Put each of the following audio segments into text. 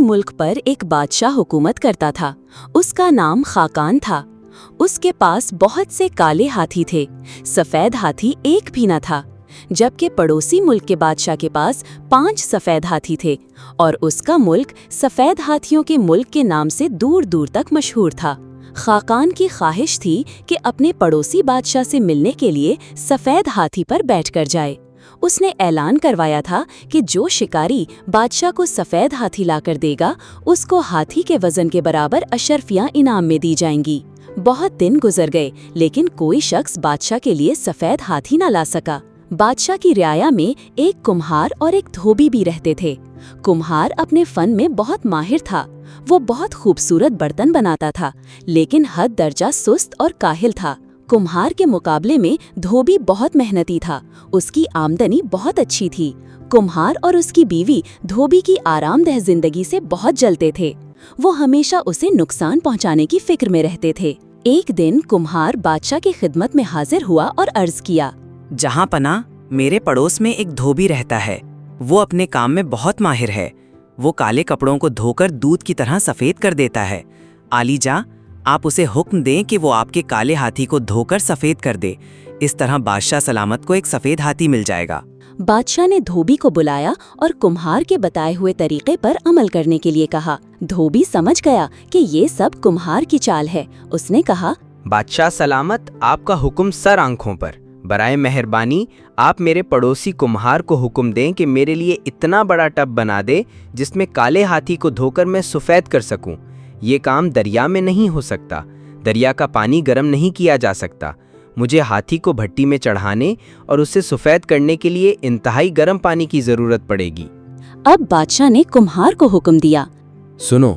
मुल्क पर एक बादशाह हुकूमत करता था। उसका नाम खाकान था। उसके पास बहुत से काले हाथी थे, सफेद हाथी एक भी न था। जबकि पड़ोसी मुल्क के बादशाह के पास 5 सफेद हाथी थे और उसका मुल्क सफेद हाथियों के मुल्क के नाम से दूर दूर तक मशहूर था। खाकान की ख्वाहिश थी कि अपने पड़ोसी बादशाह से मिलने के लिए सफेद हाथी पर बैठकर जाए। उसने ऐलान करवाया था कि जो शिकारी बादशाह को सफेद हाथी लाकर देगा, उसको हाथी के वजन के बराबर अशर्फियां इनाम में दी जाएंगी। बहुत दिन गुजर गए, लेकिन कोई शख्स बादशाह के लिए सफेद हाथी न ला सका। बादशाह की रियाया में एक कुम्हार और एक धोबी भी रहते थे। कुम्हार अपने फन में बहुत माहिर था। वो बहुत खूबसूरत बर्तन बनाता था, लेकिन हद दर्जा सुस्त और काहिल था। कुम्हार के मुकाबले में धोबी बहुत मेहनती था। उसकी आमदनी बहुत अच्छी थी। कुम्हार और उसकी बीवी धोबी की आरामदेह जिंदगी से बहुत जलते थे। वो हमेशा उसे नुकसान पहुंचाने की फिक्र में रहते थे। एक दिन कुम्हार बादशाह की खिदमत में हाजिर हुआ और अर्ज किया, जहाँ पना, मेरे पड़ोस में एक धोबी रहता है। वो अपने काम में बहुत माहिर है। वो काले कपड़ों को धोकर दूध की तरह सफ़ेद कर देता है। आलीजा, आप उसे हुक्म दें कि वो आपके काले हाथी को धोकर सफ़ेद कर दे। इस तरह बादशाह सलामत को एक सफ़ेद हाथी मिल जाएगा। बादशाह ने धोबी को बुलाया और कुम्हार के बताए हुए तरीके पर अमल करने के लिए कहा। धोबी समझ गया कि ये सब कुम्हार की चाल है। उसने कहा, बादशाह सलामत, आपका हुक्म सर आंखों पर। बराए मेहरबानी आप मेरे पड़ोसी कुम्हार को हुक्म दें कि मेरे लिए इतना बड़ा टब बना दे जिसमें काले हाथी को धोकर मैं सफ़ेद कर सकूं। ये काम दरिया में नहीं हो सकता। दरिया का पानी गर्म नहीं किया जा सकता। मुझे हाथी को भट्टी में चढ़ाने और उसे सफ़ेद करने के लिए इंतहाई गर्म पानी की ज़रूरत पड़ेगी। अब बादशाह ने कुम्हार को हुक्म दिया, सुनो,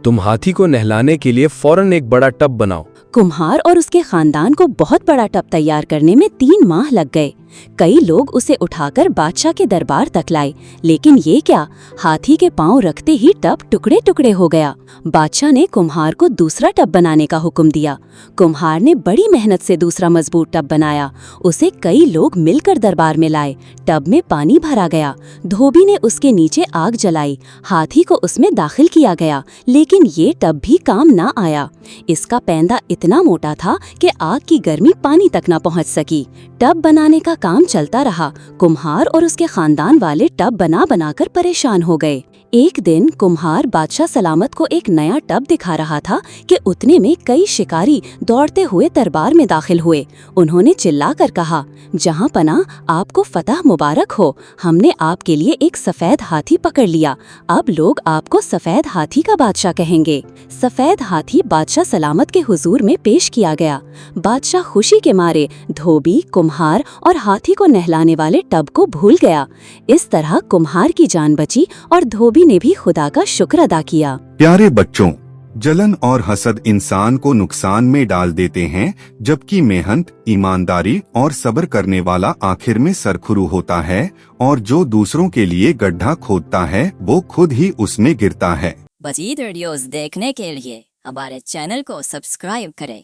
तुम हाथी को नहलाने के लिए फौरन एक बड़ा टब बनाओ। कुम्हार और उसके खानदान को बहुत बड़ा टब तैयार करने में 3 माह लग गए। कई लोग उसे उठाकर बादशाह के दरबार तक लाए, लेकिन ये क्या, हाथी के पांव रखते ही टब टुकड़े टुकड़े हो गया। बादशाह ने कुम्हार को दूसरा टब बनाने का हुक्म दिया। कुम्हार ने बड़ी मेहनत से दूसरा मजबूत टब बनाया। उसे कई लोग मिलकर दरबार में लाए। टब में पानी भरा गया। धोबी ने उसके नीचे आग जलाई। हाथी को उसमें दाखिल किया गया, लेकिन ये टब भी काम न आया। इसका पैंदा इतना मोटा था कि आग की गर्मी पानी तक न पहुंच सकी। टब बनाने का काम चलता रहा। कुम्हार और उसके खानदान वाले टब बना बनाकर परेशान हो गए। एक दिन कुम्हार बादशाह सलामत को एक नया टब दिखा रहा था कि उतने में कई शिकारी दौड़ते हुए दरबार में दाखिल हुए। उन्होंने चिल्लाकर कहा, जहां पना, आपको फतह मुबारक हो। हमने आपके लिए एक सफेद हाथी पकड़ लिया। अब लोग आपको सफेद हाथी का बादशाह कहेंगे। सफेद हाथी बादशाह सलामत के हुजूर में पेश किया गया। बादशाह खुशी के मारे धोबी, कुम्हार और हाथी को नहलाने वाले टब को भूल गया। इस तरह कुम्हार की जान बची और धोबी ने भी खुदा का शुक्र अदा किया। प्यारे बच्चों, जलन और हसद इंसान को नुकसान में डाल देते हैं, जबकि मेहनत, ईमानदारी और सब्र करने वाला आखिर में सरखुरू होता है, और जो दूसरों के लिए गड्ढा खोदता है वो खुद ही उसमें गिरता है। मज़ीद वीडियोस देखने के लिए हमारे चैनल को सब्सक्राइब करें।